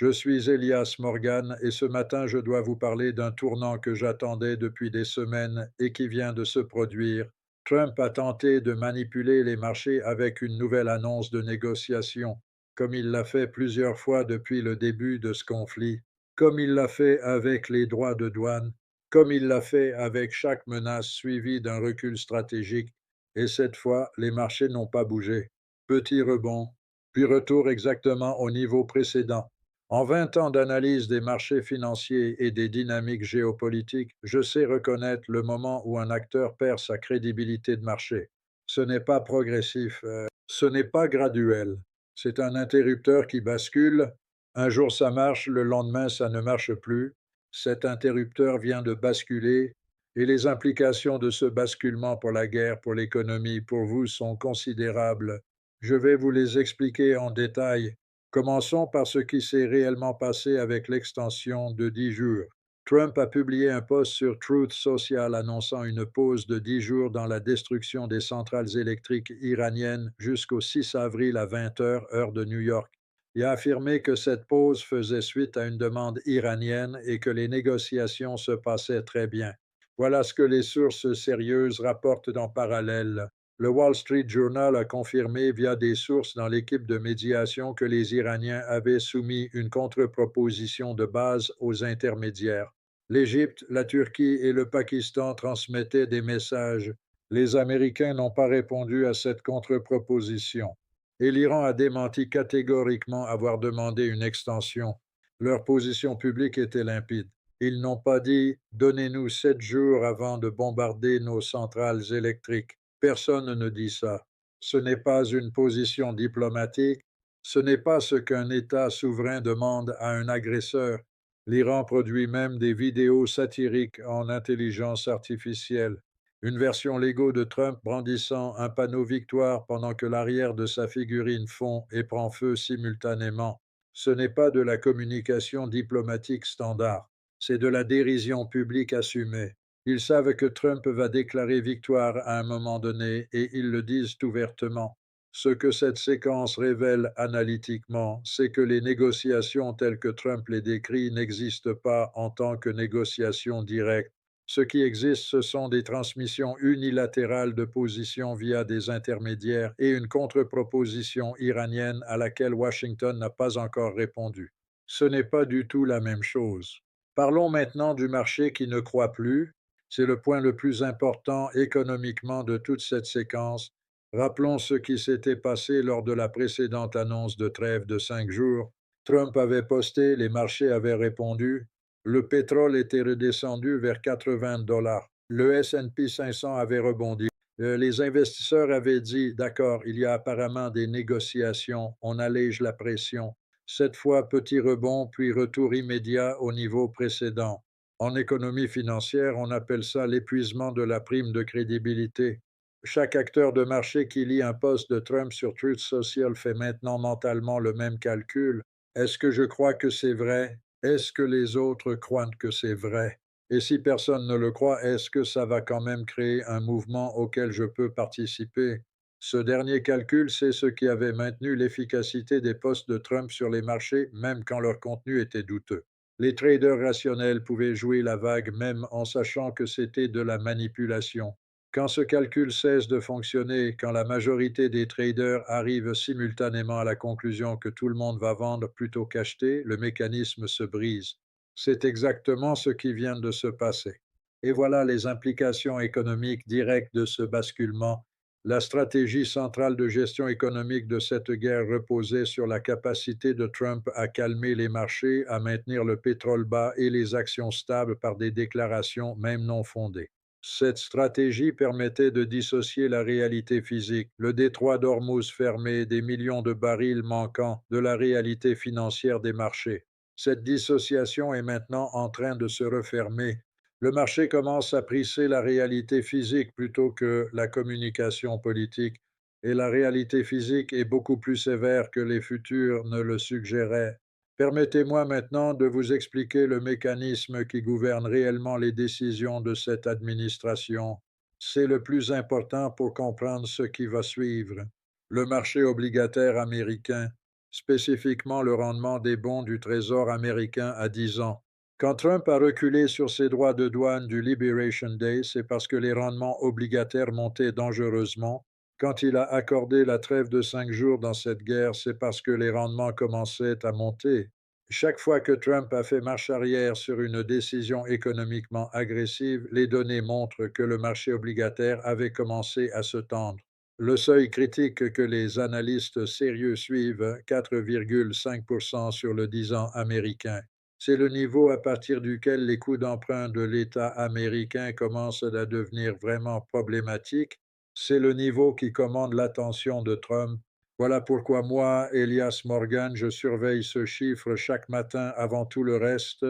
Je suis Elias Morgan et ce matin je dois vous parler d'un tournant que j'attendais depuis des semaines et qui vient de se produire. Trump a tenté de manipuler les marchés avec une nouvelle annonce de négociation, comme il l'a fait plusieurs fois depuis le début de ce conflit, comme il l'a fait avec les droits de douane, comme il l'a fait avec chaque menace suivie d'un recul stratégique, et cette fois les marchés n'ont pas bougé. Petit rebond, puis retour exactement au niveau précédent. En 20 ans d'analyse des marchés financiers et des dynamiques géopolitiques, je sais reconnaître le moment où un acteur perd sa crédibilité de marché. Ce n'est pas progressif, ce n'est pas graduel. C'est un interrupteur qui bascule. Un jour ça marche, le lendemain ça ne marche plus. Cet interrupteur vient de basculer et les implications de ce basculement pour la guerre, pour l'économie, pour vous sont considérables. Je vais vous les expliquer en détail. Commençons par ce qui s'est réellement passé avec l'extension de 10 jours. Trump a publié un post sur Truth Social annonçant une pause de 10 jours dans la destruction des centrales électriques iraniennes jusqu'au 6 avril à 20 heures, heure de New York. Il a affirmé que cette pause faisait suite à une demande iranienne et que les négociations se passaient très bien. Voilà ce que les sources sérieuses rapportent en parallèle. Le Wall Street Journal a confirmé via des sources dans l'équipe de médiation que les Iraniens avaient soumis une contre-proposition de base aux intermédiaires. L'Égypte, la Turquie et le Pakistan transmettaient des messages. Les Américains n'ont pas répondu à cette contre-proposition. Et l'Iran a démenti catégoriquement avoir demandé une extension. Leur position publique était limpide. Ils n'ont pas dit donnez-nous 7 jours avant de bombarder nos centrales électriques. Personne ne dit ça. Ce n'est pas une position diplomatique, ce n'est pas ce qu'un État souverain demande à un agresseur. L'Iran produit même des vidéos satiriques en intelligence artificielle. Une version Lego de Trump brandissant un panneau victoire pendant que l'arrière de sa figurine fond et prend feu simultanément. Ce n'est pas de la communication diplomatique standard, c'est de la dérision publique assumée. Ils savent que Trump va déclarer victoire à un moment donné et ils le disent ouvertement. Ce que cette séquence révèle analytiquement, c'est que les négociations telles que Trump les décrit n'existent pas en tant que négociations directes. Ce qui existe, ce sont des transmissions unilatérales de positions via des intermédiaires et une contre-proposition iranienne à laquelle Washington n'a pas encore répondu. Ce n'est pas du tout la même chose. Parlons maintenant du marché qui ne croit plus. C'est le point le plus important économiquement de toute cette séquence. Rappelons ce qui s'était passé lors de la précédente annonce de trêve de 5 jours. Trump avait posté, les marchés avaient répondu. Le pétrole était redescendu vers 80 $. Le S&P 500 avait rebondi. Les investisseurs avaient dit, d'accord, il y a apparemment des négociations, on allège la pression. Cette fois, petit rebond, puis retour immédiat au niveau précédent. En économie financière, on appelle ça l'épuisement de la prime de crédibilité. Chaque acteur de marché qui lit un post de Trump sur Truth Social fait maintenant mentalement le même calcul. Est-ce que je crois que c'est vrai? Est-ce que les autres croient que c'est vrai? Et si personne ne le croit, est-ce que ça va quand même créer un mouvement auquel je peux participer? Ce dernier calcul, c'est ce qui avait maintenu l'efficacité des posts de Trump sur les marchés, même quand leur contenu était douteux. Les traders rationnels pouvaient jouer la vague même en sachant que c'était de la manipulation. Quand ce calcul cesse de fonctionner, quand la majorité des traders arrivent simultanément à la conclusion que tout le monde va vendre plutôt qu'acheter, le mécanisme se brise. C'est exactement ce qui vient de se passer. Et voilà les implications économiques directes de ce basculement. La stratégie centrale de gestion économique de cette guerre reposait sur la capacité de Trump à calmer les marchés, à maintenir le pétrole bas et les actions stables par des déclarations même non fondées. Cette stratégie permettait de dissocier la réalité physique, le détroit d'Ormuz fermé, des millions de barils manquants, de la réalité financière des marchés. Cette dissociation est maintenant en train de se refermer. Le marché commence à prisser la réalité physique plutôt que la communication politique, et la réalité physique est beaucoup plus sévère que les futurs ne le suggéraient. Permettez-moi maintenant de vous expliquer le mécanisme qui gouverne réellement les décisions de cette administration. C'est le plus important pour comprendre ce qui va suivre. Le marché obligataire américain. spécifiquement le rendement des bons du Trésor américain à 10 ans. Quand Trump a reculé sur ses droits de douane du Liberation Day, c'est parce que les rendements obligataires montaient dangereusement. Quand il a accordé la trêve de 5 jours dans cette guerre, c'est parce que les rendements commençaient à monter. Chaque fois que Trump a fait marche arrière sur une décision économiquement agressive, les données montrent que le marché obligataire avait commencé à se tendre. Le seuil critique que les analystes sérieux suivent, 4,5% sur le 10 ans américain. C'est le niveau à partir duquel les coûts d'emprunt de l'État américain commencent à devenir vraiment problématiques. C'est le niveau qui commande l'attention de Trump. Voilà pourquoi moi, Elias Morgan, je surveille ce chiffre chaque matin avant tout le reste.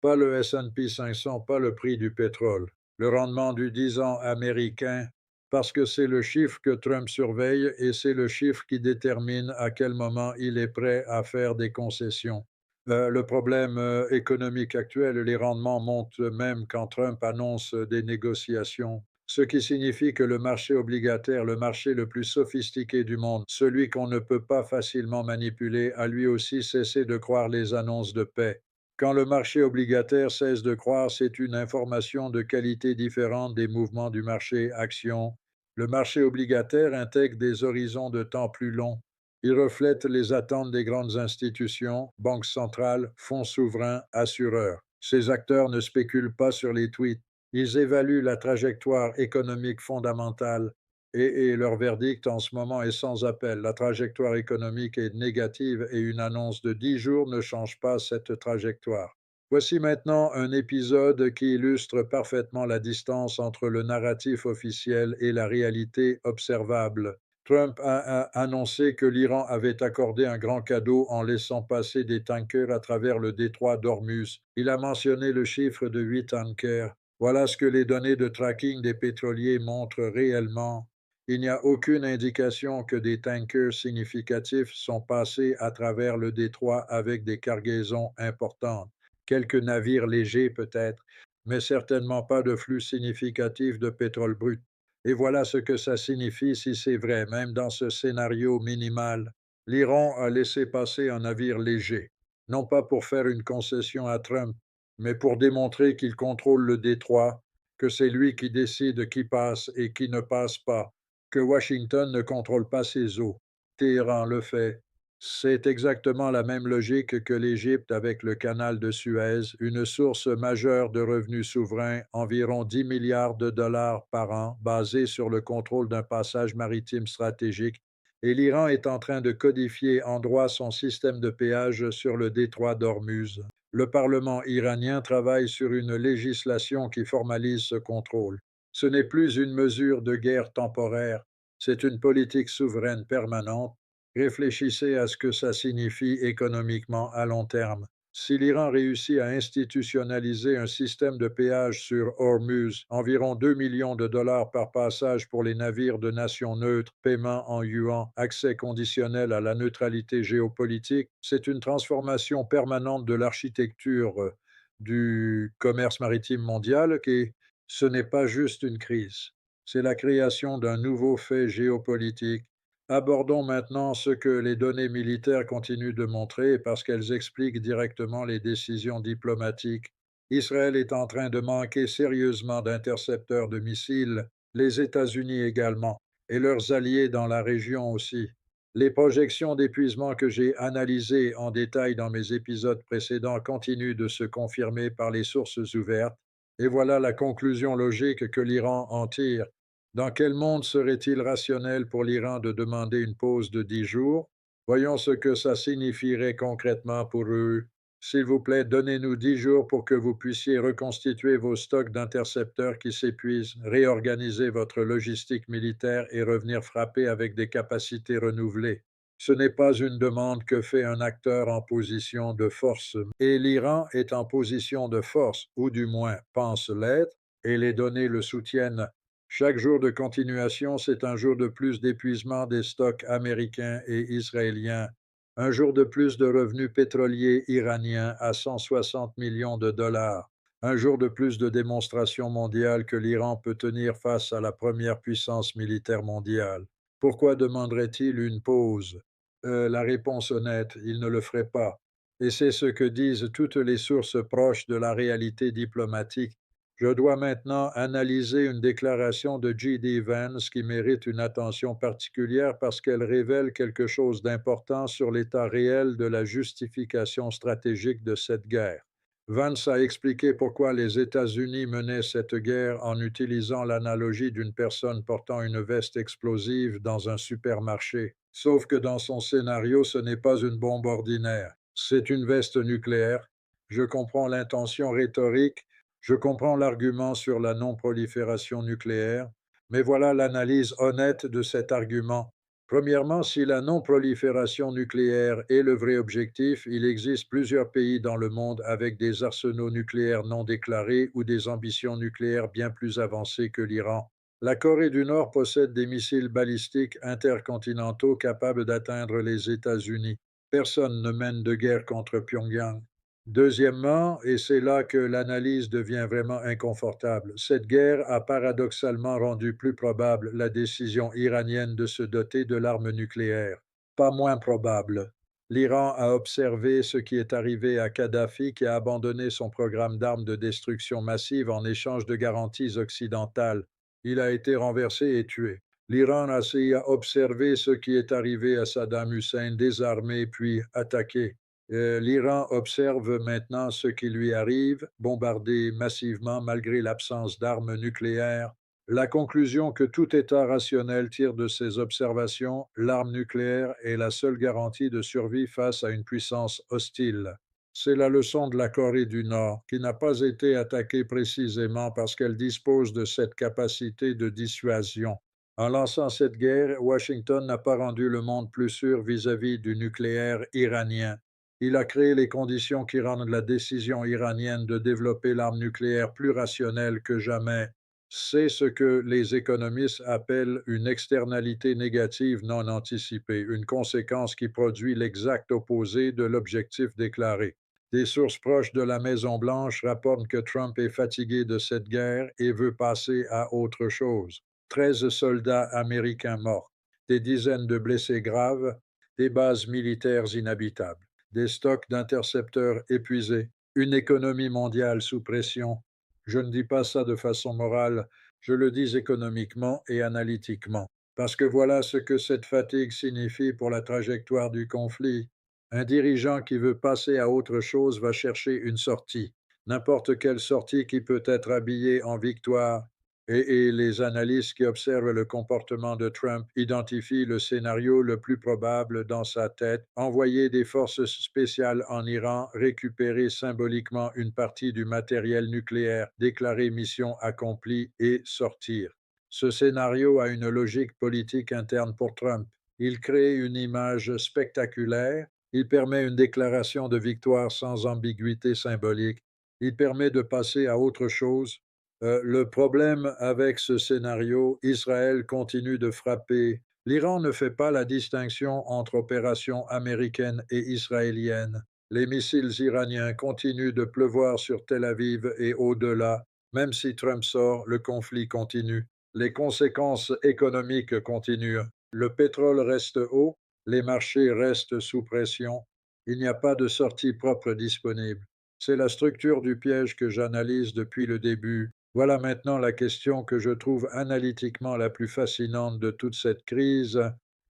Pas le S&P 500, pas le prix du pétrole. Le rendement du 10 ans américain, parce que c'est le chiffre que Trump surveille et c'est le chiffre qui détermine à quel moment il est prêt à faire des concessions. Le problème économique actuel, les rendements montent même quand Trump annonce des négociations, ce qui signifie que le marché obligataire, le marché le plus sophistiqué du monde, celui qu'on ne peut pas facilement manipuler, a lui aussi cessé de croire les annonces de paix. Quand le marché obligataire cesse de croire, c'est une information de qualité différente des mouvements du marché action. Le marché obligataire intègre des horizons de temps plus longs. Il reflète les attentes des grandes institutions, banques centrales, fonds souverains, assureurs. Ces acteurs ne spéculent pas sur les tweets. Ils évaluent la trajectoire économique fondamentale et leur verdict en ce moment est sans appel. La trajectoire économique est négative et une annonce de 10 jours ne change pas cette trajectoire. Voici maintenant un épisode qui illustre parfaitement la distance entre le narratif officiel et la réalité observable. Trump a annoncé que l'Iran avait accordé un grand cadeau en laissant passer des tankers à travers le détroit d'Ormuz. Il a mentionné le chiffre de 8 tankers. Voilà ce que les données de tracking des pétroliers montrent réellement. Il n'y a aucune indication que des tankers significatifs sont passés à travers le détroit avec des cargaisons importantes. Quelques navires légers peut-être, mais certainement pas de flux significatif de pétrole brut. Et voilà ce que ça signifie si c'est vrai, même dans ce scénario minimal. L'Iran a laissé passer un navire léger, non pas pour faire une concession à Trump, mais pour démontrer qu'il contrôle le détroit, que c'est lui qui décide qui passe et qui ne passe pas, que Washington ne contrôle pas ses eaux. Téhéran le fait. C'est exactement la même logique que l'Égypte avec le canal de Suez, une source majeure de revenus souverains, environ 10 milliards de dollars par an, basée sur le contrôle d'un passage maritime stratégique. Et l'Iran est en train de codifier en droit son système de péage sur le détroit d'Ormuz. Le Parlement iranien travaille sur une législation qui formalise ce contrôle. Ce n'est plus une mesure de guerre temporaire, c'est une politique souveraine permanente. Réfléchissez à ce que ça signifie économiquement à long terme. Si l'Iran réussit à institutionnaliser un système de péage sur Hormuz, environ 2 millions de dollars par passage pour les navires de nations neutres, paiement en yuan, accès conditionnel à la neutralité géopolitique, c'est une transformation permanente de l'architecture du commerce maritime mondial qui, ce n'est pas juste une crise, c'est la création d'un nouveau fait géopolitique. Abordons maintenant ce que les données militaires continuent de montrer parce qu'elles expliquent directement les décisions diplomatiques. Israël est en train de manquer sérieusement d'intercepteurs de missiles, les États-Unis également, et leurs alliés dans la région aussi. Les projections d'épuisement que j'ai analysées en détail dans mes épisodes précédents continuent de se confirmer par les sources ouvertes, et voilà la conclusion logique que l'Iran en tire. Dans quel monde serait-il rationnel pour l'Iran de demander une pause de 10 jours? Voyons ce que ça signifierait concrètement pour eux. S'il vous plaît, donnez-nous 10 jours pour que vous puissiez reconstituer vos stocks d'intercepteurs qui s'épuisent, réorganiser votre logistique militaire et revenir frapper avec des capacités renouvelées. Ce n'est pas une demande que fait un acteur en position de force. Et l'Iran est en position de force, ou du moins pense l'être, et les données le soutiennent. Chaque jour de continuation, c'est un jour de plus d'épuisement des stocks américains et israéliens, un jour de plus de revenus pétroliers iraniens à 160 millions de dollars, un jour de plus de démonstration mondiale que l'Iran peut tenir face à la première puissance militaire mondiale. Pourquoi demanderait-il une pause? La réponse honnête, il ne le ferait pas. Et c'est ce que disent toutes les sources proches de la réalité diplomatique. Je dois maintenant analyser une déclaration de J.D. Vance qui mérite une attention particulière parce qu'elle révèle quelque chose d'important sur l'état réel de la justification stratégique de cette guerre. Vance a expliqué pourquoi les États-Unis menaient cette guerre en utilisant l'analogie d'une personne portant une veste explosive dans un supermarché. Sauf que dans son scénario, ce n'est pas une bombe ordinaire, c'est une veste nucléaire. Je comprends l'intention rhétorique, je comprends l'argument sur la non-prolifération nucléaire, mais voilà l'analyse honnête de cet argument. Premièrement, si la non-prolifération nucléaire est le vrai objectif, il existe plusieurs pays dans le monde avec des arsenaux nucléaires non déclarés ou des ambitions nucléaires bien plus avancées que l'Iran. La Corée du Nord possède des missiles balistiques intercontinentaux capables d'atteindre les États-Unis. Personne ne mène de guerre contre Pyongyang. Deuxièmement, et c'est là que l'analyse devient vraiment inconfortable, cette guerre a paradoxalement rendu plus probable la décision iranienne de se doter de l'arme nucléaire. Pas moins probable. L'Iran a observé ce qui est arrivé à Kadhafi qui a abandonné son programme d'armes de destruction massive en échange de garanties occidentales. Il a été renversé et tué. L'Iran a observé ce qui est arrivé à Saddam Hussein, désarmé puis attaqué. L'Iran observe maintenant ce qui lui arrive, bombardé massivement malgré l'absence d'armes nucléaires. La conclusion que tout État rationnel tire de ces observations, l'arme nucléaire est la seule garantie de survie face à une puissance hostile. C'est la leçon de la Corée du Nord, qui n'a pas été attaquée précisément parce qu'elle dispose de cette capacité de dissuasion. En lançant cette guerre, Washington n'a pas rendu le monde plus sûr vis-à-vis du nucléaire iranien. Il a créé les conditions qui rendent la décision iranienne de développer l'arme nucléaire plus rationnelle que jamais. C'est ce que les économistes appellent une externalité négative non anticipée, une conséquence qui produit l'exact opposé de l'objectif déclaré. Des sources proches de la Maison-Blanche rapportent que Trump est fatigué de cette guerre et veut passer à autre chose. 13 soldats américains morts, des dizaines de blessés graves, des bases militaires inhabitables, des stocks d'intercepteurs épuisés, une économie mondiale sous pression. Je ne dis pas ça de façon morale, je le dis économiquement et analytiquement, parce que voilà ce que cette fatigue signifie pour la trajectoire du conflit. Un dirigeant qui veut passer à autre chose va chercher une sortie, n'importe quelle sortie qui peut être habillée en victoire. Et les analystes qui observent le comportement de Trump identifient le scénario le plus probable dans sa tête, envoyer des forces spéciales en Iran, récupérer symboliquement une partie du matériel nucléaire, déclarer mission accomplie et sortir. Ce scénario a une logique politique interne pour Trump. Il crée une image spectaculaire, il permet une déclaration de victoire sans ambiguïté symbolique, il permet de passer à autre chose. Le problème avec ce scénario, Israël continue de frapper. L'Iran ne fait pas la distinction entre opérations américaines et israéliennes. Les missiles iraniens continuent de pleuvoir sur Tel Aviv et au-delà. Même si Trump sort, le conflit continue. Les conséquences économiques continuent. Le pétrole reste haut, les marchés restent sous pression. Il n'y a pas de sortie propre disponible. C'est la structure du piège que j'analyse depuis le début. Voilà maintenant la question que je trouve analytiquement la plus fascinante de toute cette crise.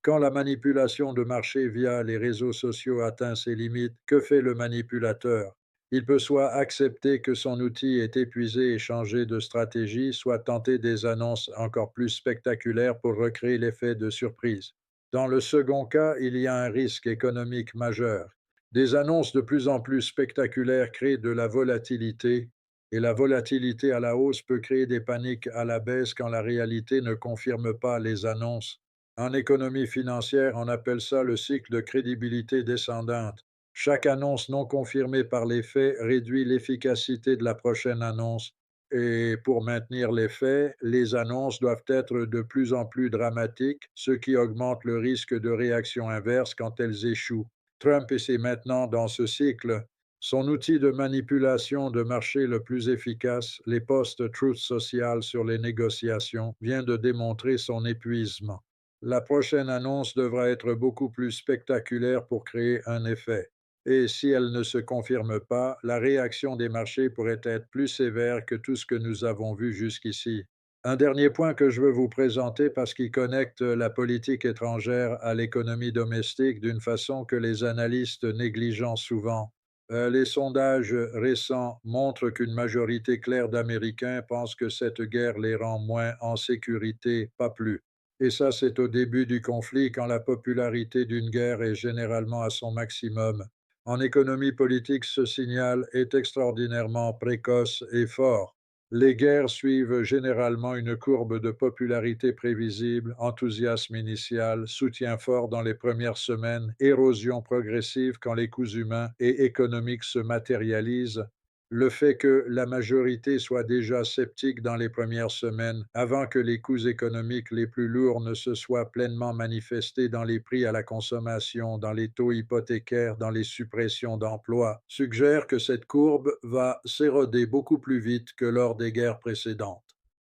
Quand la manipulation de marché via les réseaux sociaux atteint ses limites, que fait le manipulateur? Il peut soit accepter que son outil est épuisé et changer de stratégie, soit tenter des annonces encore plus spectaculaires pour recréer l'effet de surprise. Dans le second cas, il y a un risque économique majeur. Des annonces de plus en plus spectaculaires créent de la volatilité et la volatilité à la hausse peut créer des paniques à la baisse quand la réalité ne confirme pas les annonces. En économie financière, on appelle ça le cycle de crédibilité descendante. Chaque annonce non confirmée par les faits réduit l'efficacité de la prochaine annonce. Et pour maintenir les faits, les annonces doivent être de plus en plus dramatiques, ce qui augmente le risque de réaction inverse quand elles échouent. Trump est maintenant dans ce cycle. Son outil de manipulation de marché le plus efficace, les posts Truth Social sur les négociations, vient de démontrer son épuisement. La prochaine annonce devra être beaucoup plus spectaculaire pour créer un effet. Et si elle ne se confirme pas, la réaction des marchés pourrait être plus sévère que tout ce que nous avons vu jusqu'ici. Un dernier point que je veux vous présenter parce qu'il connecte la politique étrangère à l'économie domestique d'une façon que les analystes négligent souvent. Les sondages récents montrent qu'une majorité claire d'Américains pensent que cette guerre les rend moins en sécurité, pas plus. Et ça, c'est au début du conflit, quand la popularité d'une guerre est généralement à son maximum. En économie politique, ce signal est extraordinairement précoce et fort. Les guerres suivent généralement une courbe de popularité prévisible, enthousiasme initial, soutien fort dans les premières semaines, érosion progressive quand les coûts humains et économiques se matérialisent. Le fait que la majorité soit déjà sceptique dans les premières semaines, avant que les coûts économiques les plus lourds ne se soient pleinement manifestés dans les prix à la consommation, dans les taux hypothécaires, dans les suppressions d'emplois, suggère que cette courbe va s'éroder beaucoup plus vite que lors des guerres précédentes.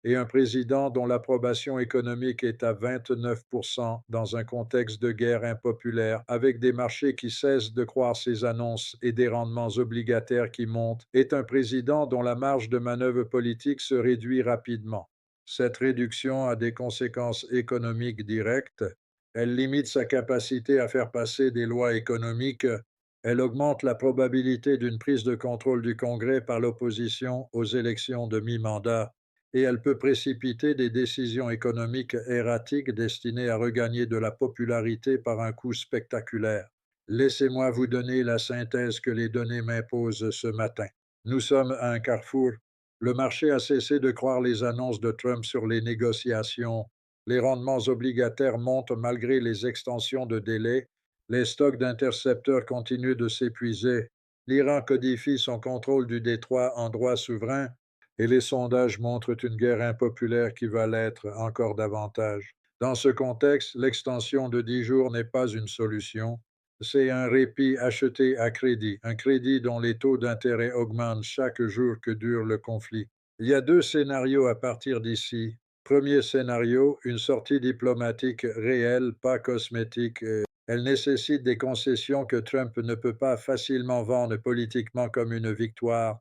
Et un président dont l'approbation économique est à 29% dans un contexte de guerre impopulaire, avec des marchés qui cessent de croire ses annonces et des rendements obligataires qui montent, est un président dont la marge de manœuvre politique se réduit rapidement. Cette réduction a des conséquences économiques directes. Elle limite sa capacité à faire passer des lois économiques. Elle augmente la probabilité d'une prise de contrôle du Congrès par l'opposition aux élections de mi-mandat, et elle peut précipiter des décisions économiques erratiques destinées à regagner de la popularité par un coup spectaculaire. Laissez-moi vous donner la synthèse que les données m'imposent ce matin. Nous sommes à un carrefour. Le marché a cessé de croire les annonces de Trump sur les négociations. Les rendements obligataires montent malgré les extensions de délai. Les stocks d'intercepteurs continuent de s'épuiser. L'Iran codifie son contrôle du détroit en droit souverain et les sondages montrent une guerre impopulaire qui va l'être encore davantage. Dans ce contexte, l'extension de 10 jours n'est pas une solution. C'est un répit acheté à crédit, un crédit dont les taux d'intérêt augmentent chaque jour que dure le conflit. Il y a deux scénarios à partir d'ici. Premier scénario, une sortie diplomatique réelle, pas cosmétique. Elle nécessite des concessions que Trump ne peut pas facilement vendre politiquement comme une victoire.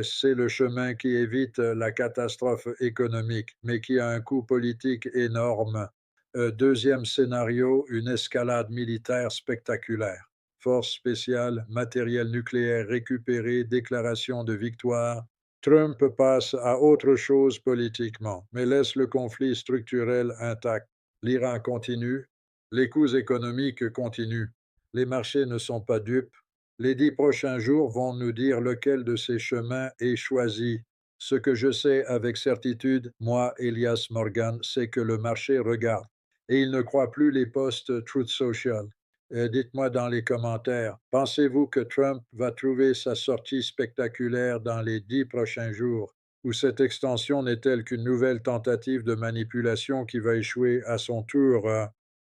C'est le chemin qui évite la catastrophe économique, mais qui a un coût politique énorme. Deuxième scénario, une escalade militaire spectaculaire. Forces spéciales, matériel nucléaire récupéré, déclaration de victoire. Trump passe à autre chose politiquement, mais laisse le conflit structurel intact. L'Iran continue, les coûts économiques continuent. Les marchés ne sont pas dupes. Les 10 prochains jours vont nous dire lequel de ces chemins est choisi. Ce que je sais avec certitude, moi, Elias Morgan, c'est que le marché regarde et il ne croit plus les posts Truth Social. Dites-moi dans les commentaires, pensez-vous que Trump va trouver sa sortie spectaculaire dans les 10 prochains jours, ou cette extension n'est-elle qu'une nouvelle tentative de manipulation qui va échouer à son tour?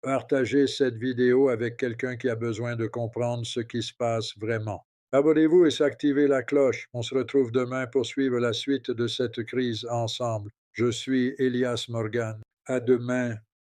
Partagez cette vidéo avec quelqu'un qui a besoin de comprendre ce qui se passe vraiment. Abonnez-vous et activez la cloche. On se retrouve demain pour suivre la suite de cette crise ensemble. Je suis Elias Morgan. À demain.